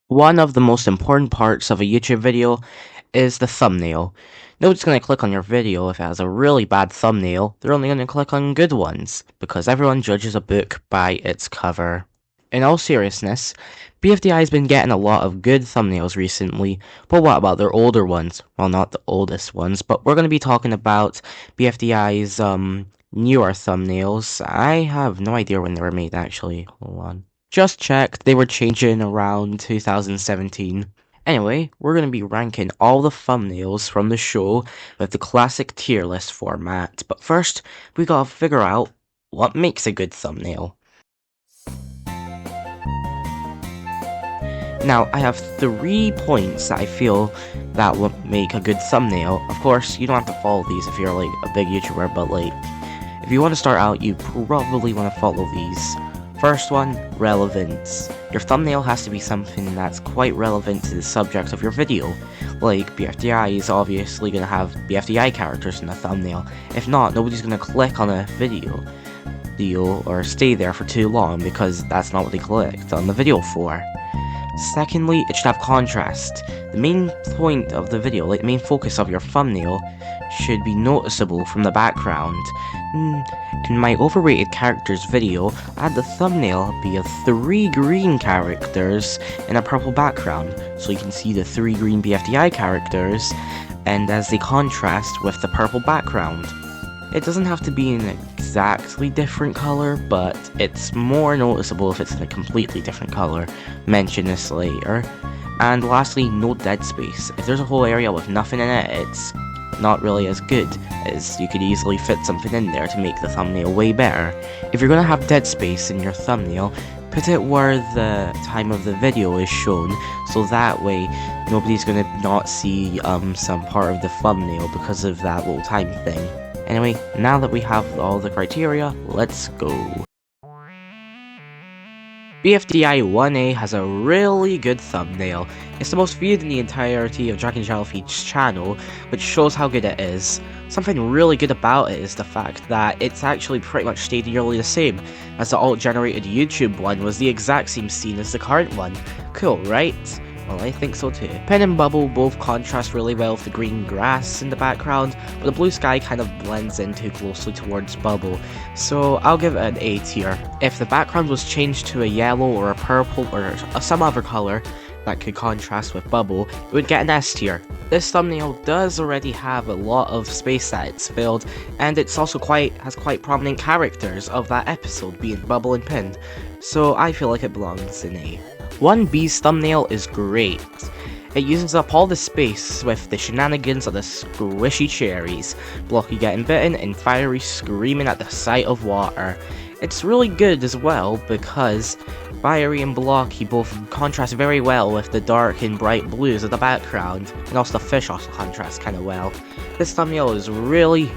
One of the most important parts of a YouTube video is the thumbnail. Nobody's going to click on your video if it has a really bad thumbnail. They're only going to click on good ones, because everyone judges a book by its cover. In all seriousness, BFDI has been getting a lot of good thumbnails recently, but what about their older ones? Well, not the oldest ones, but we're going to be talking about BFDI's newer thumbnails. I have no idea when they were made, actually. Hold on. Just checked, they were changing around 2017. Anyway, we're going to be ranking all the thumbnails from the show with the classic tier list format. But first, we gotta figure out what makes a good thumbnail. Now, I have 3 points that I feel that would make a good thumbnail. Of course, you don't have to follow these if you're like a big YouTuber, but like, if you want to start out, you probably want to follow these. First one, relevance. Your thumbnail has to be something that's quite relevant to the subject of your video. Like, BFDI is obviously going to have BFDI characters in the thumbnail. If not, nobody's going to click on a video deal or stay there for too long because that's not what they clicked on the video for. Secondly, it should have contrast. The main point of the video, like the main focus of your thumbnail, should be noticeable from the background. In my overrated characters video, I had the thumbnail be of 3 green characters in a purple background, so you can see the 3 green BFDI characters, and as they contrast with the purple background. It doesn't have to be an exactly different color, but it's more noticeable if it's in a completely different color. Mention this later. And lastly, no dead space. If there's a whole area with nothing in it, it's not really as good, as you could easily fit something in there to make the thumbnail way better. If you're gonna have dead space in your thumbnail, put it where the time of the video is shown, so that way nobody's gonna not see some part of the thumbnail because of that little time thing. Anyway, now that we have all the criteria, let's go. BFDI 1A has a really good thumbnail. It's the most viewed in the entirety of Dragon Jellyfish's channel, which shows how good it is. Something really good about it is the fact that it's actually pretty much stayed nearly the same, as the alt-generated YouTube one was the exact same scene as the current one. Cool, right? Well, I think so too. Pen and Bubble both contrast really well with the green grass in the background, but the blue sky kind of blends in too closely towards Bubble, so I'll give it an A tier. If the background was changed to a yellow or a purple or some other color that could contrast with Bubble, it would get an S tier. This thumbnail does already have a lot of space that it's filled, and it's also has quite prominent characters of that episode, being Bubble and Pin, so I feel like it belongs in A. 1B's thumbnail is great. It uses up all the space with the shenanigans of the squishy cherries, Blocky getting bitten, and Fiery screaming at the sight of water. It's really good as well because Fiery and Blocky both contrast very well with the dark and bright blues of the background, and also the fish also contrast kinda well. This thumbnail is really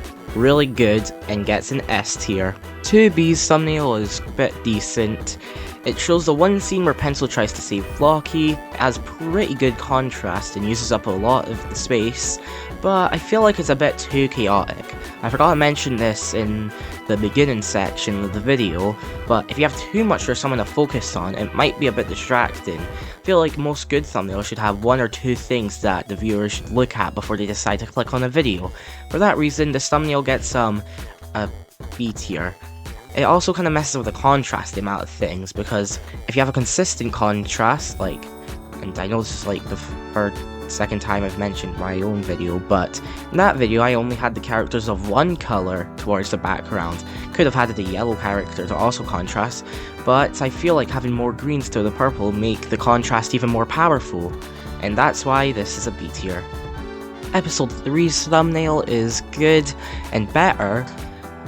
good and gets an S tier. 2B's thumbnail is a bit decent. It shows the one scene where Pencil tries to save Blocky, it has pretty good contrast and uses up a lot of the space, but I feel like it's a bit too chaotic. I forgot to mention this in the beginning section of the video, but if you have too much for someone to focus on, it might be a bit distracting. I feel like most good thumbnails should have 1 or 2 things that the viewers should look at before they decide to click on a video. For that reason, this thumbnail gets a B tier. It also kind of messes with the contrast, the amount of things, because if you have a consistent contrast, like, and I know this is like the second time I've mentioned my own video, but in that video I only had the characters of one color towards the background. Could have had the yellow character to also contrast, but I feel like having more greens to the purple make the contrast even more powerful, and that's why this is a B tier. Episode 3's thumbnail is good and better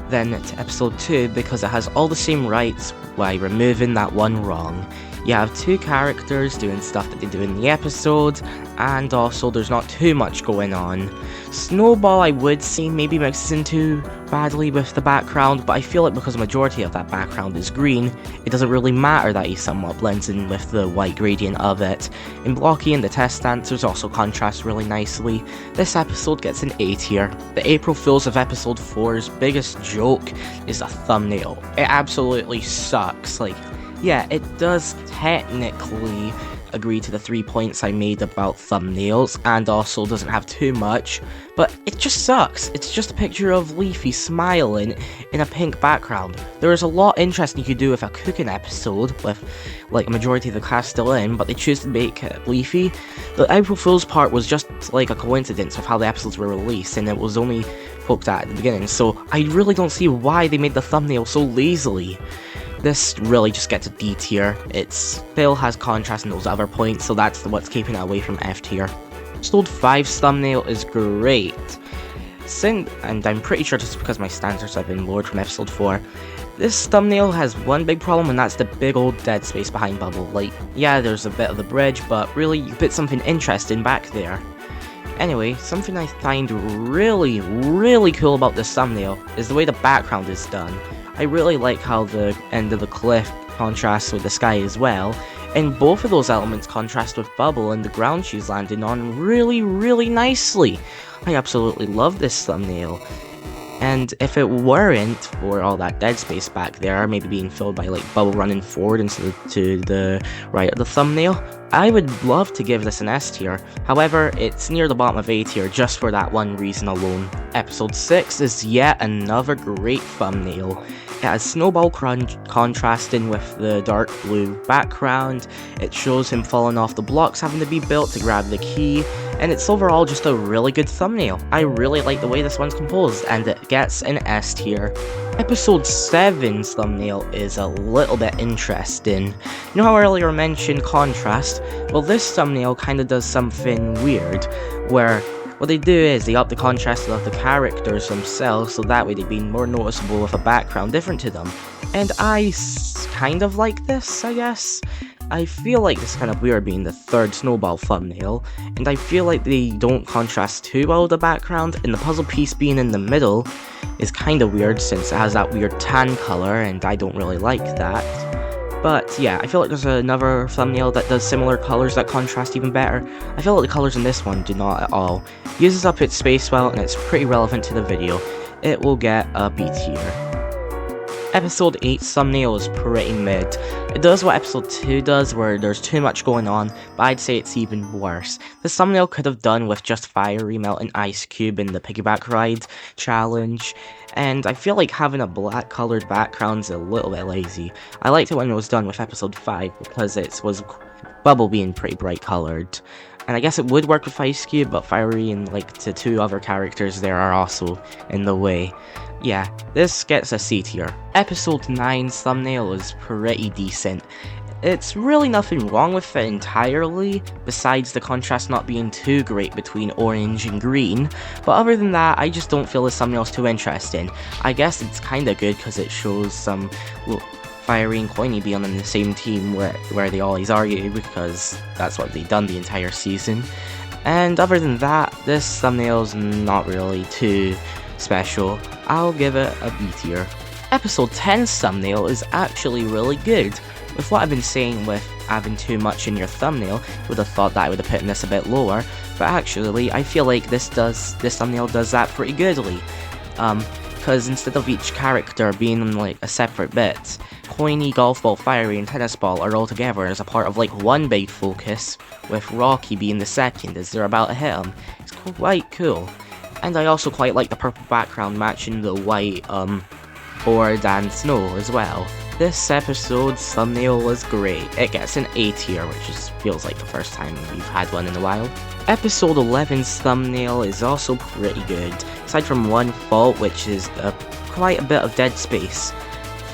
than episode 2 because it has all the same rights while removing that one wrong. You have 2 characters doing stuff that they do in the episode, and also there's not too much going on. Snowball, I would say, maybe mixes in too badly with the background, but I feel like because the majority of that background is green, it doesn't really matter that he somewhat blends in with the white gradient of it. In Blocky and the test answers also contrast really nicely. This episode gets an A tier. The April Fools of episode 4's biggest joke is the thumbnail. It absolutely sucks. Like, yeah, it does technically agree to the 3 points I made about thumbnails, and also doesn't have too much, but it just sucks. It's just a picture of Leafy smiling in a pink background. There is a lot interesting you could do with a cooking episode, with like a majority of the cast still in, but they choose to make it Leafy. The April Fool's part was just like a coincidence of how the episodes were released, and it was only poked at the beginning, so I really don't see why they made the thumbnail so lazily. This really just gets a D tier. It still has contrast in those other points, so that's what's keeping it away from F tier. Episode 5's thumbnail is great. And I'm pretty sure just because my standards have been lowered from episode 4. This thumbnail has one big problem, and that's the big old dead space behind Bubble. Like, yeah, there's a bit of the bridge, but really you put something interesting back there. Anyway, something I find really cool about this thumbnail is the way the background is done. I really like how the end of the cliff contrasts with the sky as well, and both of those elements contrast with Bubble and the ground she's landing on really nicely. I absolutely love this thumbnail. And if it weren't for all that dead space back there, maybe being filled by like Bubble running forward instead of to the right of the thumbnail, I would love to give this an S tier. However, it's near the bottom of A tier just for that one reason alone. Episode 6 is yet another great thumbnail. It has Snowball contrasting with the dark blue background, it shows him falling off the blocks having to be built to grab the key, and it's overall just a really good thumbnail. I really like the way this one's composed, and it gets an S tier. Episode 7's thumbnail is a little bit interesting. You know how earlier I mentioned contrast? Well, this thumbnail kinda does something weird, where what they do is they up the contrast of the characters themselves so that way they'd be more noticeable with a background different to them. And I kind of like this, I guess. I feel like this is kind of weird being the third Snowball thumbnail, and I feel like they don't contrast too well with the background, and the puzzle piece being in the middle is kind of weird since it has that weird tan color, and I don't really like that. But yeah, I feel like there's another thumbnail that does similar colors that contrast even better. I feel like the colors in this one do not at all. It uses up its space well, and it's pretty relevant to the video. It will get a B tier. Episode 8's thumbnail is pretty mid. It does what episode 2 does, where there's too much going on, but I'd say it's even worse. This thumbnail could have done with just Fiery melting Ice Cube in the piggyback ride challenge, and I feel like having a black colored background's a little bit lazy. I liked it when it was done with episode 5 because it was Bubble being pretty bright colored. And I guess it would work with Ice Cube, but Fiery and like the two other characters there are also in the way. Yeah, this gets a C tier. Episode 9's thumbnail is pretty decent. It's really nothing wrong with it entirely, besides the contrast not being too great between orange and green, but other than that, I just don't feel this thumbnail's too interesting. I guess it's kinda good because it shows some Fiery and Coiny being on the same team where they always argue, because that's what they've done the entire season. And other than that, this thumbnail's not really too special. I'll give it a B tier. Episode 10's thumbnail is actually really good. With what I've been saying with having too much in your thumbnail, you would have thought that I would have put this a bit lower, but actually I feel like this thumbnail does that pretty goodly. Because instead of each character being like a separate bit, Coiny, Golf Ball, Fiery, and Tennis Ball are all together as a part of like one big focus, with Rocky being the second as they're about to hit him. It's quite cool. And I also quite like the purple background matching the white board and snow as well. This episode's thumbnail was great. It gets an A tier, which just feels like the first time we've had one in a while. Episode 11's thumbnail is also pretty good, aside from one fault, which is quite a bit of dead space.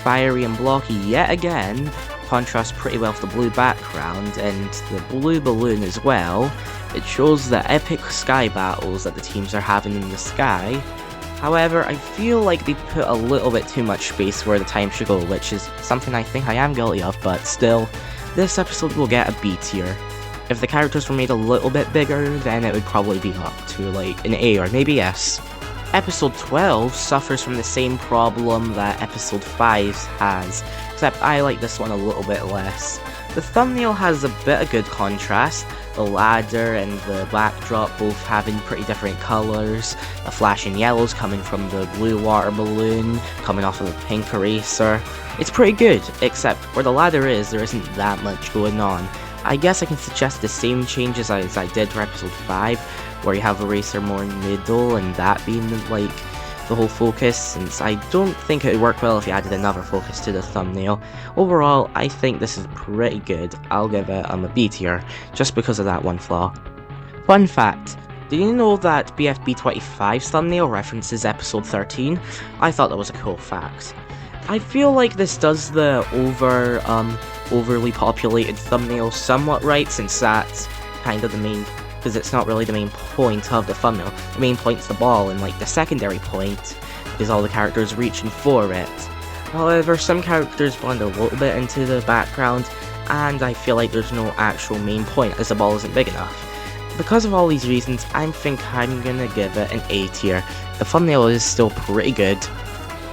Fiery and Blocky yet again contrast pretty well with the blue background, and the blue balloon as well. It shows the epic sky battles that the teams are having in the sky. However, I feel like they put a little bit too much space where the time should go, which is something I think I am guilty of, but still, this episode will get a B tier. If the characters were made a little bit bigger, then it would probably be up to like an A or maybe S. Episode 12 suffers from the same problem that episode 5 has, except I like this one a little bit less. The thumbnail has a bit of good contrast, the ladder and the backdrop both having pretty different colours, the flashing yellows coming from the blue water balloon, coming off of the pink eraser. It's pretty good, except where the ladder is, there isn't that much going on. I guess I can suggest the same changes as I did for episode 5, where you have Eraser more in the middle and that being like the whole focus, since I don't think it would work well if you added another focus to the thumbnail. Overall, I think this is pretty good. I'll give it a B tier, just because of that one flaw. Fun fact, did you know that BFB25's thumbnail references episode 13? I thought that was a cool fact. I feel like this does the overly populated thumbnail somewhat right, since that's kind of the main, because it's not really the main point of the thumbnail. The main point's the ball, and like the secondary point is all the characters reaching for it. However, some characters blend a little bit into the background, and I feel like there's no actual main point as the ball isn't big enough. Because of all these reasons, I think I'm gonna give it an A tier. The thumbnail is still pretty good.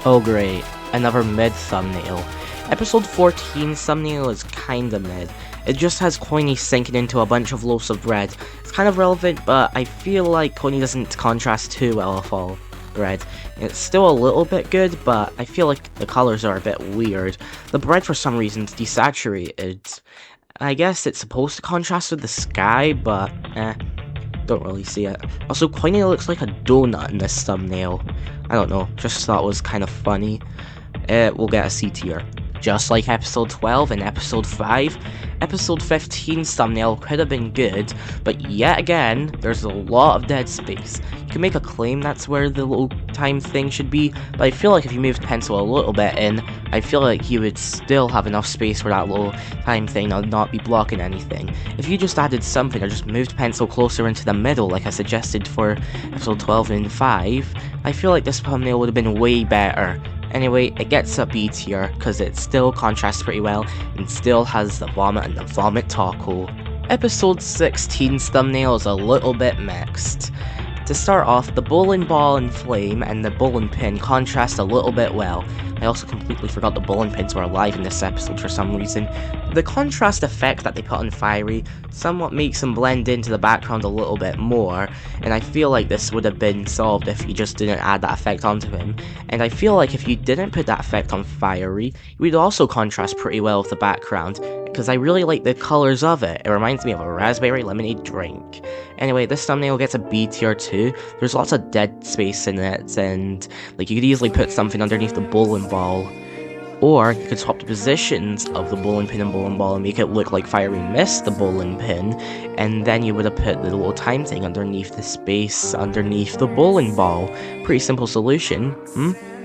Oh great, another mid thumbnail. Episode 14's thumbnail is kinda mid. It just has Coiny sinking into a bunch of loaves of bread. It's kind of relevant, but I feel like Coiny doesn't contrast too well with all bread. It's still a little bit good, but I feel like the colors are a bit weird. The bread for some reason is desaturated. I guess it's supposed to contrast with the sky, but don't really see it. Also, Coiny looks like a donut in this thumbnail. I don't know, just thought it was kind of funny. We'll get a C tier. Just like episode 12 and episode 5, episode 15's thumbnail could have been good, but yet again, there's a lot of dead space. You can make a claim that's where the low time thing should be, but I feel like if you moved pencil a little bit in, I feel like you would still have enough space for that low time thing to not be blocking anything. If you just added something or just moved pencil closer into the middle like I suggested for episode 12 and 5, I feel like this thumbnail would have been way better. Anyway, it gets a B tier because it still contrasts pretty well and still has the vomit and the vomit taco. Episode 16's thumbnail is a little bit mixed. To start off, the bowling ball and flame and the bowling pin contrast a little bit well. I also completely forgot the bowling pins were alive in this episode for some reason. The contrast effect that they put on Fiery somewhat makes them blend into the background a little bit more, and I feel like this would have been solved if you just didn't add that effect onto him. And I feel like if you didn't put that effect on Fiery, it would also contrast pretty well with the background, because I really like the colors of it. It reminds me of a raspberry lemonade drink. Anyway, this thumbnail gets a B tier too. There's lots of dead space in it, and like you could easily put something underneath the bowling ball. Or you could swap the positions of the bowling pin and bowling ball and make it look like Fiery missed the bowling pin, and then you would have put the little time thing underneath the space underneath the bowling ball. Pretty simple solution,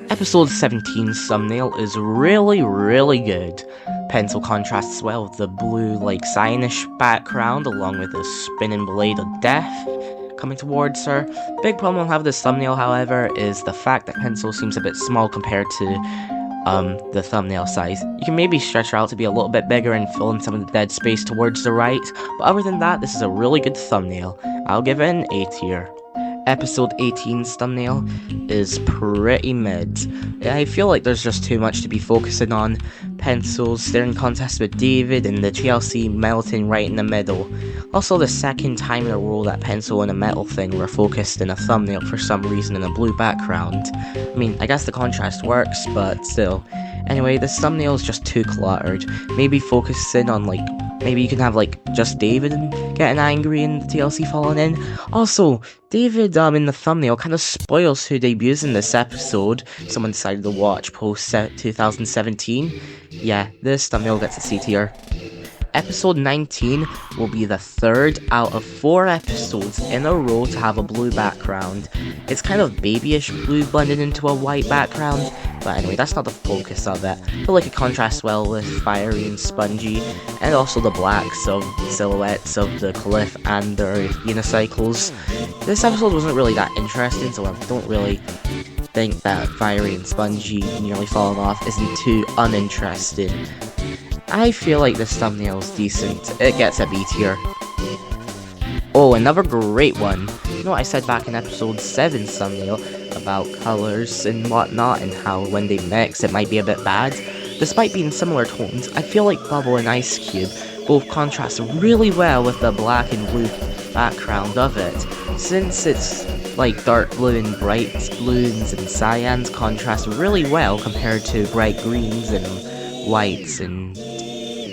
Episode 17's thumbnail is really good. Pencil contrasts well with the blue, like, cyanish background, along with the spinning blade of death coming towards her. Big problem I have with this thumbnail, however, is the fact that Pencil seems a bit small compared to the thumbnail size. You can maybe stretch her out to be a little bit bigger and fill in some of the dead space towards the right, but other than that, this is a really good thumbnail. I'll give it an A tier. Episode 18's thumbnail is pretty mid. I feel like there's just too much to be focusing on. Pencil's staring contest with David and the TLC melting right in the middle. Also, the second time in a row that Pencil and a metal thing were focused in a thumbnail for some reason in a blue background. I mean, I guess the contrast works, but still. Anyway, this thumbnail is just too cluttered. Maybe focus in on, like, maybe you can have, like, just David getting angry and the TLC falling in. Also, David, in the thumbnail kind of spoils who debuts in this episode. Someone decided to watch post 2017. Yeah, this thumbnail gets a C tier. Episode 19 will be the third out of 4 episodes in a row to have a blue background. It's kind of babyish blue blended into a white background, but anyway, that's not the focus of it. I feel like it contrasts well with Fiery and Spongy, and also the blacks of silhouettes of the cliff and their unicycles. This episode wasn't really that interesting, so I don't really think that Fiery and Spongy nearly falling off isn't too uninteresting. I feel like this thumbnail is decent. It gets a B tier. Oh, another great one. You know what I said back in episode 7's thumbnail about colors and whatnot, and how when they mix it might be a bit bad? Despite being similar tones, I feel like Bubble and Ice Cube both contrast really well with the black and blue background of it. Since it's like dark blue and bright blues and cyans contrast really well compared to bright greens and whites and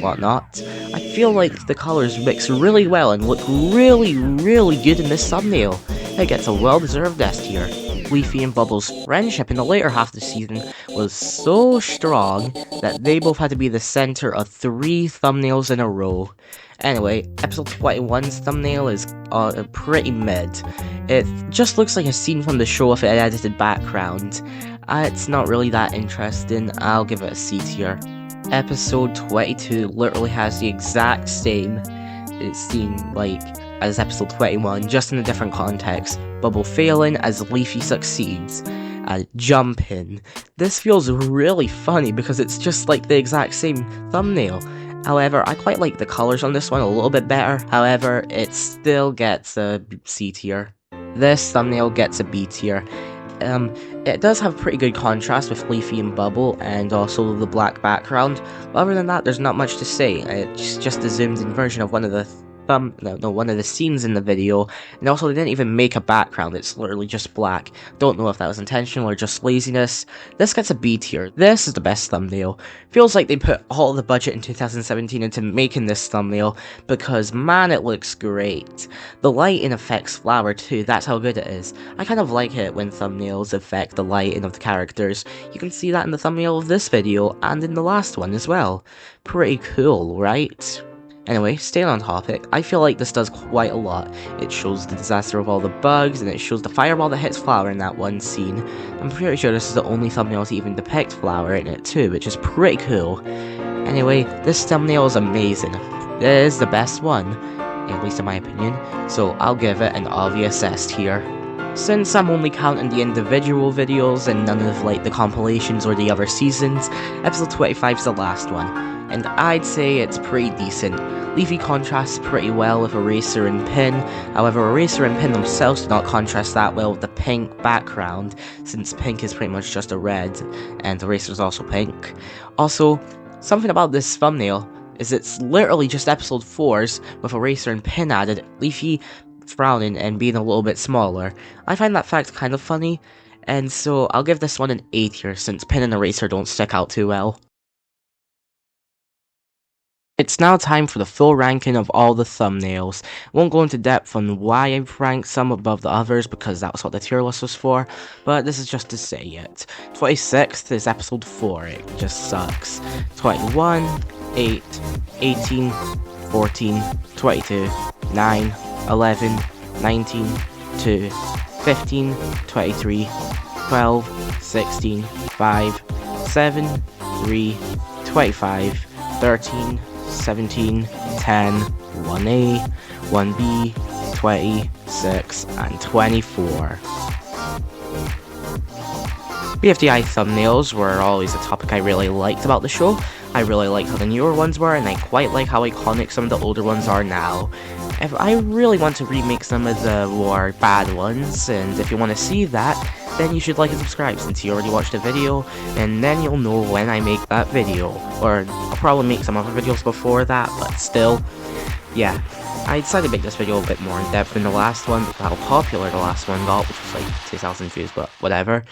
whatnot. I feel like the colors mix really well and look really good in this thumbnail. It gets a well-deserved S tier. Leafy and Bubble's friendship in the later half of the season was so strong that they both had to be the center of 3 thumbnails in a row. Anyway, episode 21's thumbnail is pretty mid. It just looks like a scene from the show with an edited background. It's not really that interesting. I'll give it a C tier. Episode 22 literally has the exact same scene as episode 21, just in a different context. Bubble failing as Leafy succeeds at jumping. This feels really funny because it's just like the exact same thumbnail. However, I quite like the colors on this one a little bit better. However, it still gets a C tier. This thumbnail gets a B tier. It does have pretty good contrast with Leafy and Bubble, and also the black background. But other than that, there's not much to say. It's just a zoomed in version of one of the one of the scenes in the video, and also they didn't even make a background, it's literally just black. Don't know if that was intentional or just laziness. This gets a B tier. This is the best thumbnail. Feels like they put all the budget in 2017 into making this thumbnail, because man, it looks great. The lighting affects Flower too, that's how good it is. I kind of like it when thumbnails affect the lighting of the characters. You can see that in the thumbnail of this video, and in the last one as well. Pretty cool, right? Anyway, staying on topic, I feel like this does quite a lot. It shows the disaster of all the bugs, and it shows the fireball that hits Flower in that one scene. I'm pretty sure this is the only thumbnail to even depict Flower in it too, which is pretty cool. Anyway, this thumbnail is amazing. It is the best one, at least in my opinion, so I'll give it an obvious S tier. Since I'm only counting the individual videos and none of the compilations or the other seasons, episode 25 is the last one, and I'd say it's pretty decent. Leafy contrasts pretty well with Eraser and Pin, however Eraser and Pin themselves do not contrast that well with the pink background, since pink is pretty much just a red, and Eraser's also pink. Also, something about this thumbnail is it's literally just episode 4's with Eraser and Pin added, Leafy frowning and being a little bit smaller. I find that fact kind of funny, and so I'll give this one an A tier since Pin and Eraser don't stick out too well. It's now time for the full ranking of all the thumbnails. I won't go into depth on why I've ranked some above the others because that was what the tier list was for, but this is just to say it. 26th is episode 4, it just sucks. 21, 8, 18, 14, 22, 9, 11, 19, 2, 15, 23, 12, 16, 5, 7, 3, 25, 13, 17, 10, 1A, 1B, 20, 6, and 24. BFDI thumbnails were always a topic I really liked about the show. I really liked how the newer ones were, and I quite like how iconic some of the older ones are now. If I really want to remake some of the more bad ones, and if you want to see that, then you should like and subscribe since you already watched the video, and then you'll know when I make that video. Or I'll probably make some other videos before that, but still, yeah. I decided to make this video a bit more in depth than the last one because how popular the last one got, which was like 2,000 views, but whatever.